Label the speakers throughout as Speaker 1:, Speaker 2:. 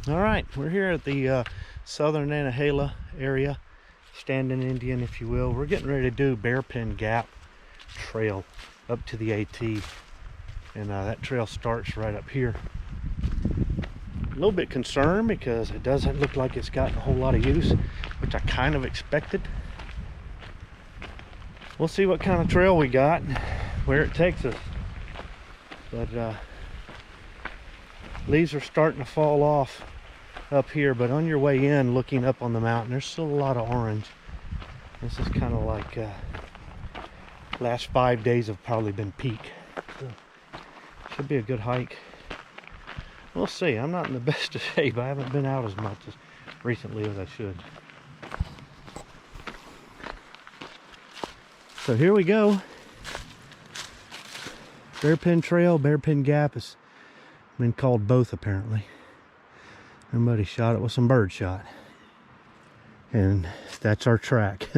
Speaker 1: All right, we're here at the southern Nantahala area, standing Indian, if you will. We're getting ready to do Bearpin Gap Trail up to the AT, and that trail starts right up here. A little bit concerned because it doesn't look like it's gotten a whole lot of use, which I kind of expected. We'll see what kind of trail we got, where it takes us. But leaves are starting to fall off up here, but on your way in, looking up on the mountain, there's still a lot of orange. This is kind of like last 5 days have probably been peak, so should be a good hike. We'll see. I'm not in the best of shape. I haven't been out as much as recently as I should. So here we go. Bearpin Trail, Bearpin Gap has been called both apparently. Somebody shot it with some bird shot, and that's our track.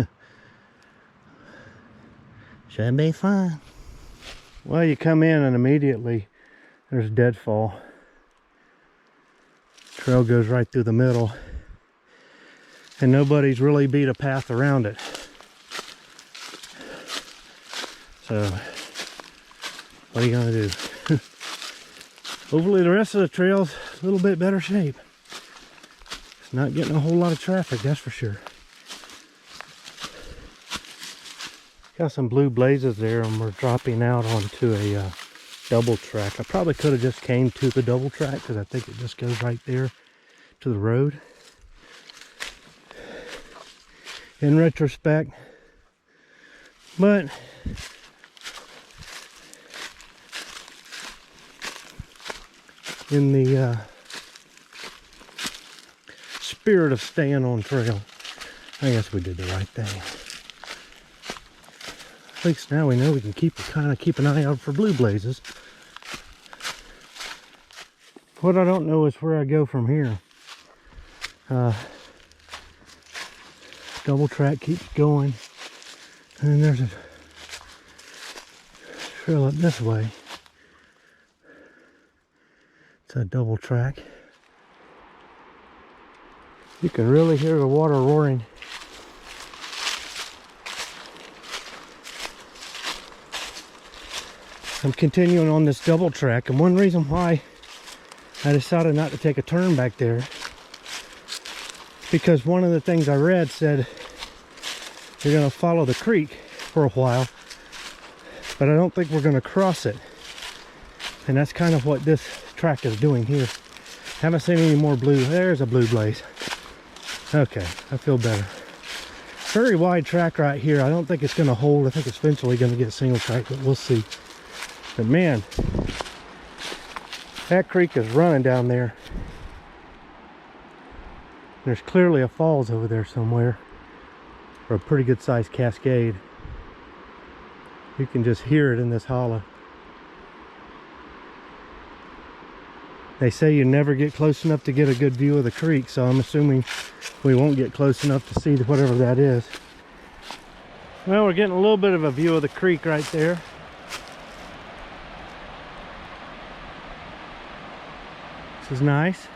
Speaker 1: Should be fun. Well, you come in and immediately there's deadfall. Trail goes right through the middle, and nobody's really beat a path around it. So what are you gonna do? Hopefully the rest of the trail's a little bit better shape. It's not getting a whole lot of traffic, that's for sure. Got some blue blazes there, and we're dropping out onto a double track. I probably could have just came to the double track because I think it just goes right there to the road. In retrospect, but in the spirit of staying on trail, I guess we did the right thing. At least now we know we can kind of keep an eye out for blue blazes. What I don't know is where I go from here. Double track keeps going, and then there's a trail up this way. It's a double track. You can really hear the water roaring. I'm continuing on this double track, and one reason why I decided not to take a turn back there, because one of the things I read said you're going to follow the creek for a while, but I don't think we're going to cross it. And that's kind of what this track is doing here. Haven't seen any more blue. There's a blue blaze. Okay, I feel better. Very wide track right here. I don't think it's going to hold. I think it's eventually going to get single track, but we'll see. But man, that creek is running down there. There's clearly a falls over there somewhere, or a pretty good sized cascade. You can just hear it in this hollow. They say you never get close enough to get a good view of the creek, so I'm assuming we won't get close enough to see whatever that is. Well, we're getting a little bit of a view of the creek right there. This is nice.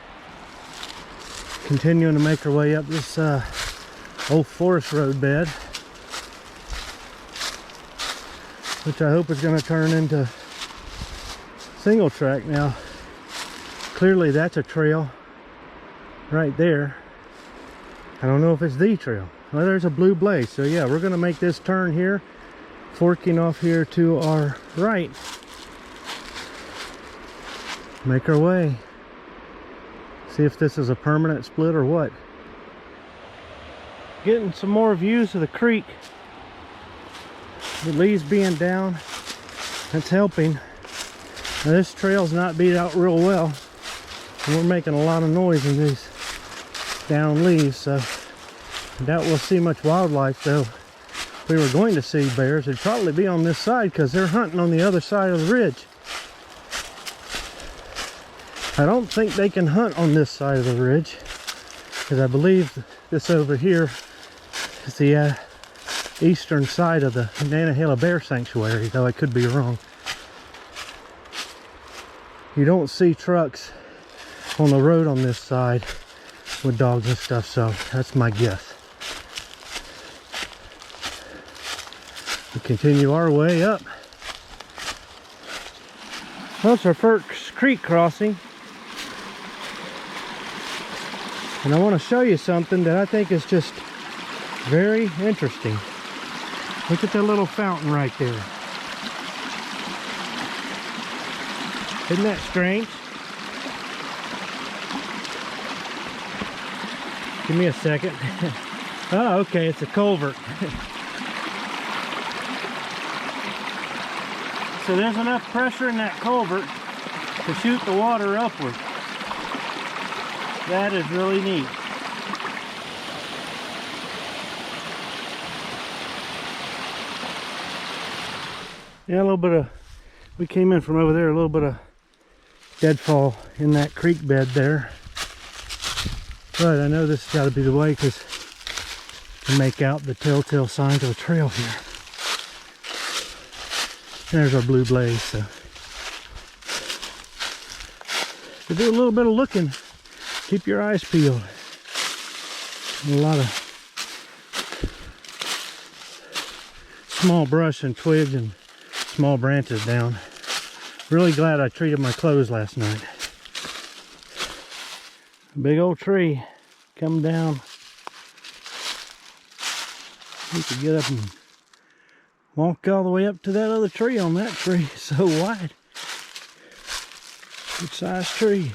Speaker 1: Continuing to make our way up this old forest roadbed, which I hope is going to turn into single track now. Clearly that's a trail right there. I don't know if it's the trail. Well, there's a blue blaze. So yeah, we're going to make this turn here, forking off here to our right. Make our way. See if this is a permanent split or what. Getting some more views of the creek. The leaves being down, that's helping. Now, this trail's not beat out real well. And we're making a lot of noise in these down leaves, so I doubt we'll see much wildlife, though. If we were going to see bears, it'd probably be on this side because they're hunting on the other side of the ridge. I don't think they can hunt on this side of the ridge, because I believe this over here is the eastern side of the Nantahala Bear Sanctuary, though I could be wrong. You don't see trucks on the road on this side with dogs and stuff, so that's my guess. We continue our way up. Well, it's our first creek crossing. And I want to show you something that I think is just very interesting. Look at that little fountain right there. Isn't that strange? Give me a second. Oh, okay, it's a culvert. So there's enough pressure in that culvert to shoot the water upward. That is really neat. Yeah, a little bit of, we came in from over there, a little bit of deadfall in that creek bed there. But I know this has got to be the way because to make out the telltale signs of a trail here. There's our blue blaze. So to do a little bit of looking, keep your eyes peeled. A lot of small brush and twigs and small branches down. Really glad I treated my clothes last night. A big old tree come down. You could get up and walk all the way up to that other tree on that tree. So wide. Good sized tree.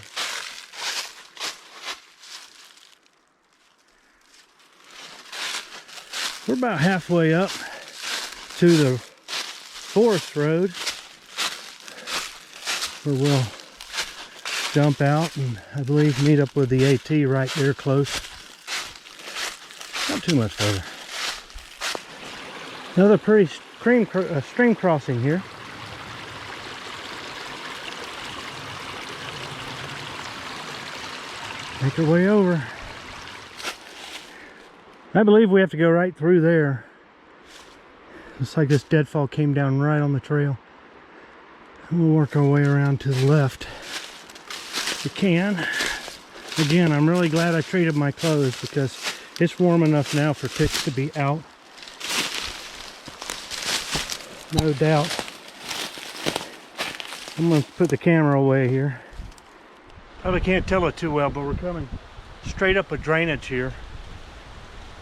Speaker 1: We're about halfway up to the forest road where we'll jump out and I believe meet up with the AT right there close. Not too much further. Another pretty stream crossing here. Make our way over. I believe we have to go right through there. Looks like this deadfall came down right on the trail. And we'll work our way around to the left if we can. Again, I'm really glad I treated my clothes because it's warm enough now for ticks to be out. No doubt. I'm going to put the camera away here. Probably can't tell it too well, but we're coming straight up a drainage here.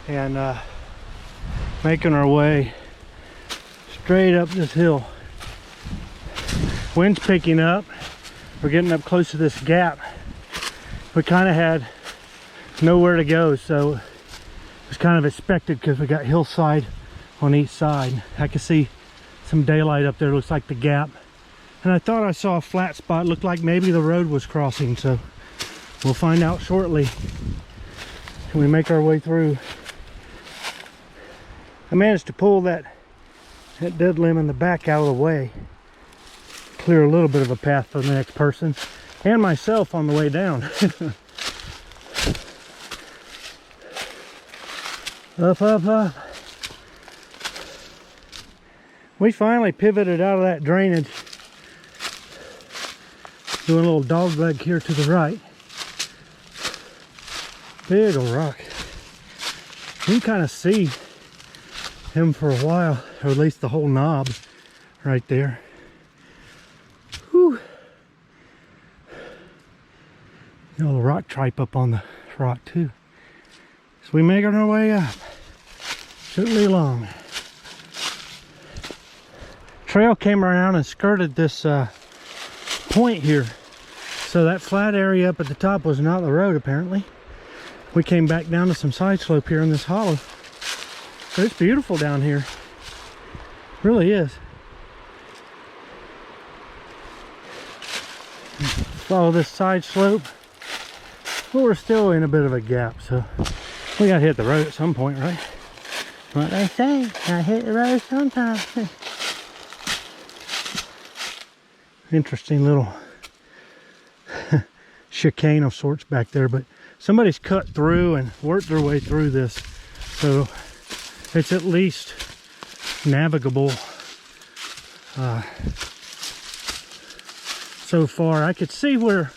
Speaker 1: And making our way straight up this hill. Wind's picking up. We're getting up close to this gap. We kind of had nowhere to go, so it was kind of expected because we got hillside on each side. I can see some daylight up there. Looks like the gap. And I thought I saw a flat spot. Looked like maybe the road was crossing, so we'll find out shortly. And we make our way through. I managed to pull that dead limb in the back out of the way. Clear a little bit of a path for the next person and myself on the way down. Up, up, up. We finally pivoted out of that drainage. Doing a little dog leg here to the right. Big old rock. You can kind of see him for a while, or at least the whole knob right there. Whew. You know, the rock tripe up on the rock too. So we making our way up. Shouldn't be long. Trail came around and skirted this point here. So that flat area up at the top was not the road apparently. We came back down to some side slope here in this hollow. But it's beautiful down here. It really is. Follow this side slope. Well, we're still in a bit of a gap, so we gotta hit the road at some point, right? What they say, gotta hit the road sometime. Interesting little chicane of sorts back there, but somebody's cut through and worked their way through this, so it's at least navigable so far. I could see where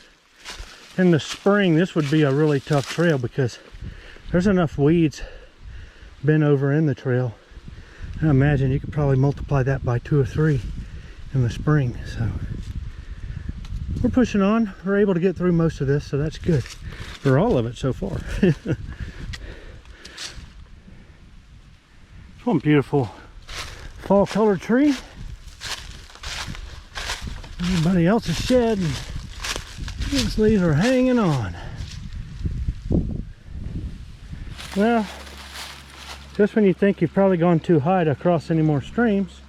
Speaker 1: in the spring, this would be a really tough trail because there's enough weeds been over in the trail. I imagine you could probably multiply that by 2 or 3 in the spring. So we're pushing on. We're able to get through most of this, so that's good for all of it so far. One beautiful fall color tree. Everybody else's shed, and these leaves are hanging on. Well, just when you think you've probably gone too high to cross any more streams,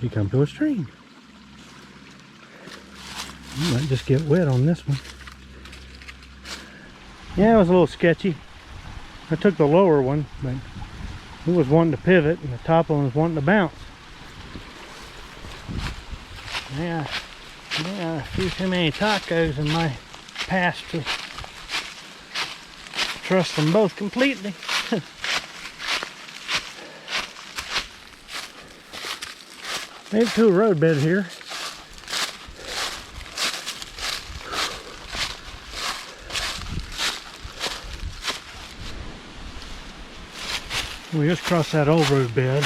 Speaker 1: you come to a stream. You might just get wet on this one. Yeah, it was a little sketchy. I took the lower one, but it was wanting to pivot and the top one was wanting to bounce. Yeah, a few too many tacos in my past to trust them both completely. Made it to a roadbed here. We just crossed that old roadbed.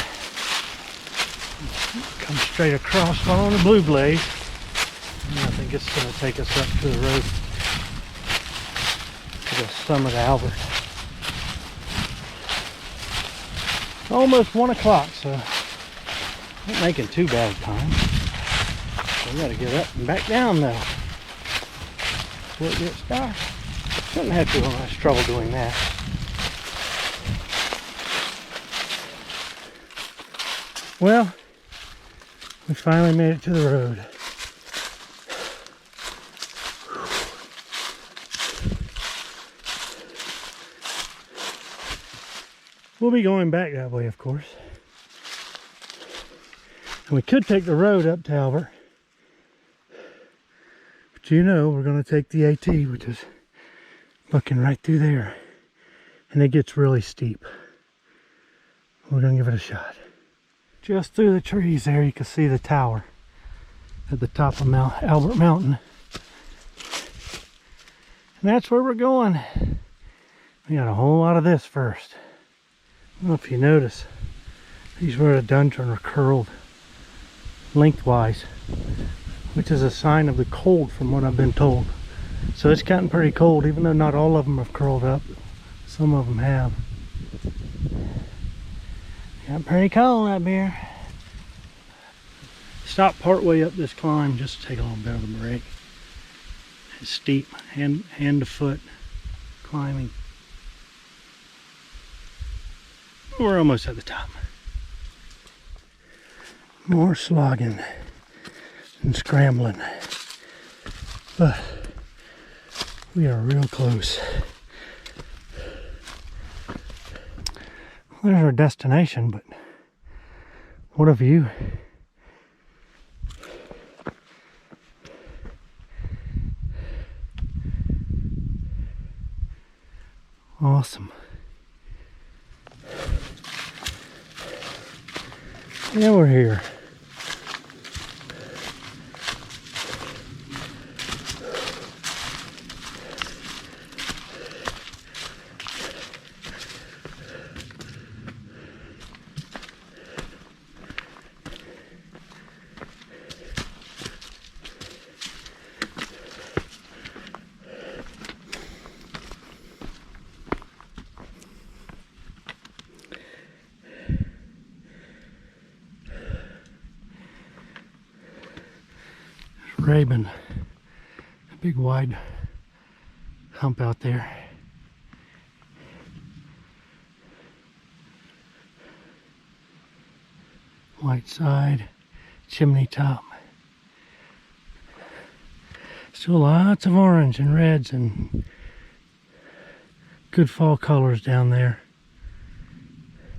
Speaker 1: Come straight across following the blue blaze. And I think it's going to take us up to the road to the summit of Albert. Almost 1 o'clock, so not making too bad time. We got to get up and back down though before it gets dark. Shouldn't have too much trouble doing that. Well, we finally made it to the road. We'll be going back that way, of course. And we could take the road up to Albert. But you know, we're going to take the AT, which is looking right through there. And it gets really steep. We're going to give it a shot. Just through the trees there, you can see the tower at the top of Albert Mountain. And that's where we're going. We got a whole lot of this first. I don't know if you notice, these rhododendron are curled lengthwise, which is a sign of the cold from what I've been told. So it's gotten pretty cold, even though not all of them have curled up. Some of them have. Got pretty cold up here. Stop partway up this climb just to take a little bit of a break. It's steep, hand to foot climbing. We're almost at the top. More slogging and scrambling. But we are real close. There's our destination, but what a view. Awesome. Yeah, we're here. Rabin, a big wide hump out there. White side, chimney top. Still lots of orange and reds and good fall colors down there.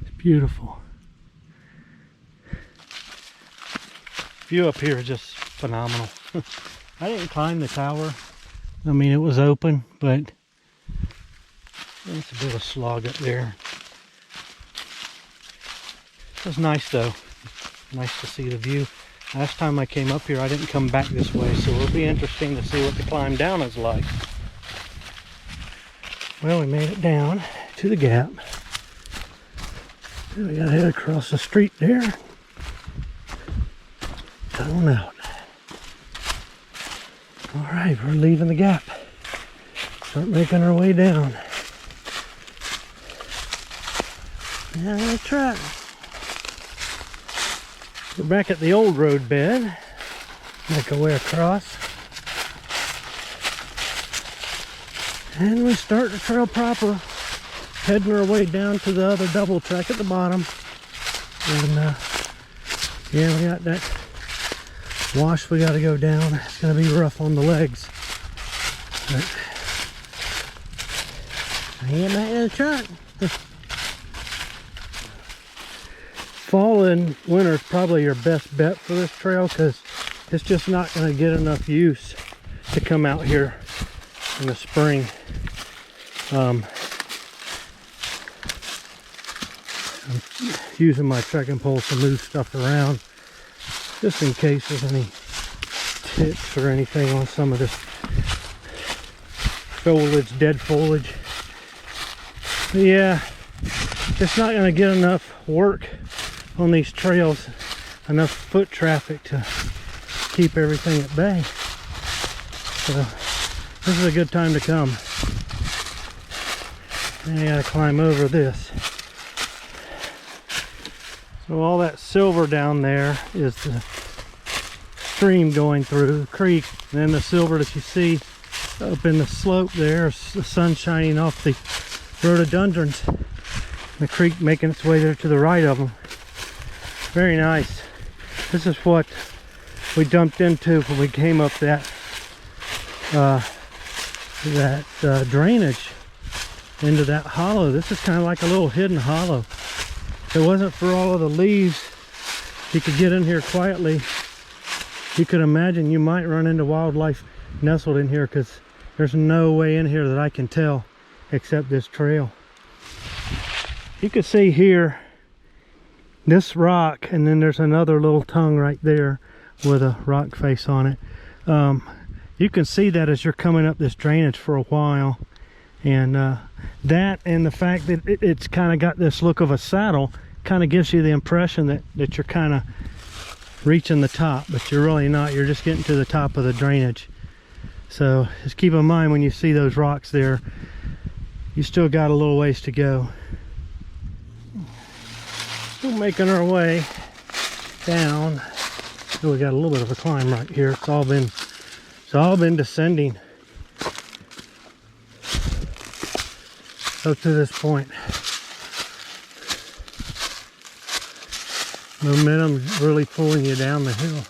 Speaker 1: It's beautiful. View up here is just phenomenal. I didn't climb the tower. I mean, it was open, but it's a bit of a slog up there. It was nice though. Nice to see the view. Last time I came up here, I didn't come back this way, so it'll be interesting to see what the climb down is like. Well, we made it down to the gap. And we gotta head across the street there. Going out. Alright, we're leaving the gap. Start making our way down. Yeah, that's right. We're back at the old road bed. Make our way across. And we start the trail proper. Heading our way down to the other double track at the bottom. And yeah, we got that wash we got to go down. It's going to be rough on the legs. But I ain't back in the truck. Fall and winter is probably your best bet for this trail because it's just not going to get enough use to come out here in the spring. I'm using my trekking poles to move stuff around just in case there's any tips or anything on some of this foliage, dead foliage. But yeah, it's not going to get enough work on these trails, enough foot traffic to keep everything at bay. So this is a good time to come. And you gotta climb over this. So all that silver down there is the stream going through the creek, and then the silver that you see up in the slope there is the sun shining off the rhododendrons. The creek making its way there to the right of them. Very nice. This is what we dumped into when we came up that drainage into that hollow. This is kind of like a little hidden hollow. If it wasn't for all of the leaves, you could get in here quietly. You could imagine you might run into wildlife nestled in here because there's no way in here that I can tell except this trail. You can see here this rock, and then there's another little tongue right there with a rock face on it. You can see that as you're coming up this drainage for a while, and that and the fact that it's kind of got this look of a saddle kind of gives you the impression that you're kind of reaching the top, but you're really not. You're just getting to the top of the drainage. So just keep in mind when you see those rocks there, you still got a little ways to go. Still making our way down. Oh, we got a little bit of a climb right here. It's all been descending up to this point. Momentum's really pulling you down the hill.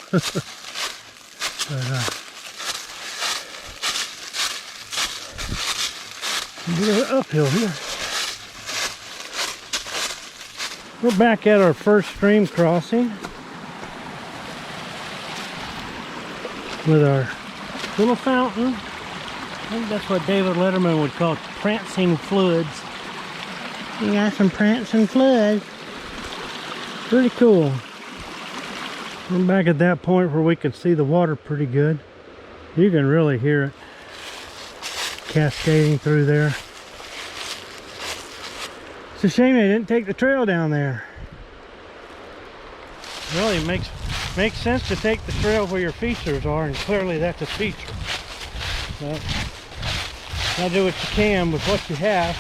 Speaker 1: But, uphill here. We're back at our first stream crossing with our little fountain. I think that's what David Letterman would call prancing floods. You got some prancing floods. Pretty cool. We're back at that point where we can see the water pretty good. You can really hear it cascading through there. It's a shame they didn't take the trail down there. It really makes sense to take the trail where your features are, and clearly that's a feature. But you gotta do what you can with what you have.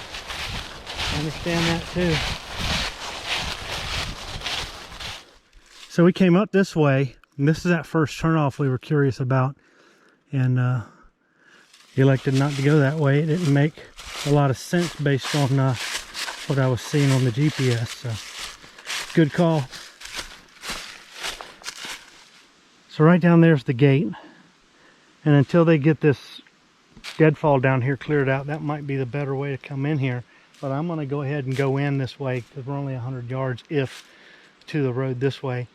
Speaker 1: I understand that too. So we came up this way, and this is that first turnoff we were curious about, and elected not to go that way. It didn't make a lot of sense based on what I was seeing on the GPS, so good call. So right down there's the gate, and until they get this deadfall down here cleared out, that might be the better way to come in here. But I'm going to go ahead and go in this way because we're only 100 yards if to the road this way,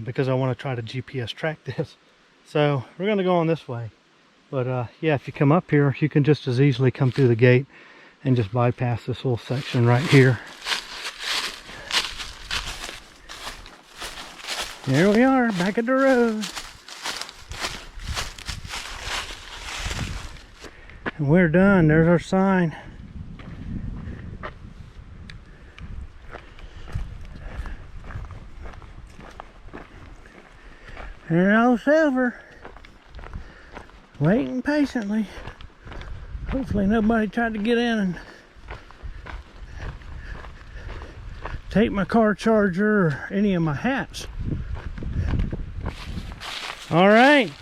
Speaker 1: because I want to try to GPS track this. So we're going to go on this way. But yeah, if you come up here, you can just as easily come through the gate and just bypass this little section right here. There we are, back at the road. And we're done. There's our sign. And old Silver, waiting patiently. Hopefully nobody tried to get in and take my car charger or any of my hats. All right.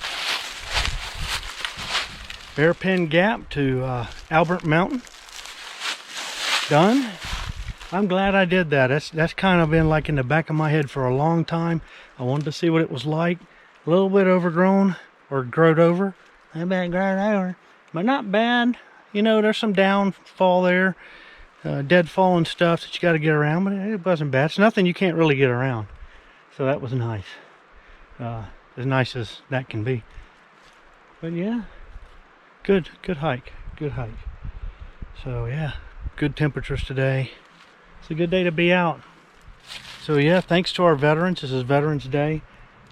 Speaker 1: Bearpin Gap to Albert Mountain. Done. I'm glad I did that. That's kind of been like in the back of my head for a long time. I wanted to see what it was like. A little bit overgrown or growed over. I bet growed over, but not bad. You know, there's some downfall there, deadfall and stuff that you got to get around, but it wasn't bad. It's nothing you can't really get around. So that was nice. As nice as that can be. But yeah, good hike. Good hike. So yeah, good temperatures today. It's a good day to be out. So yeah, thanks to our veterans. This is Veterans Day.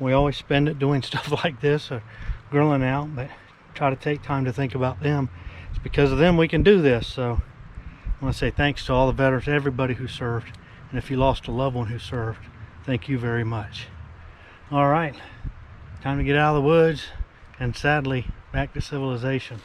Speaker 1: We always spend it doing stuff like this, or grilling out, but try to take time to think about them. It's because of them we can do this. So I want to say thanks to all the veterans, everybody who served. And if you lost a loved one who served, thank you very much. All right, time to get out of the woods and sadly back to civilization.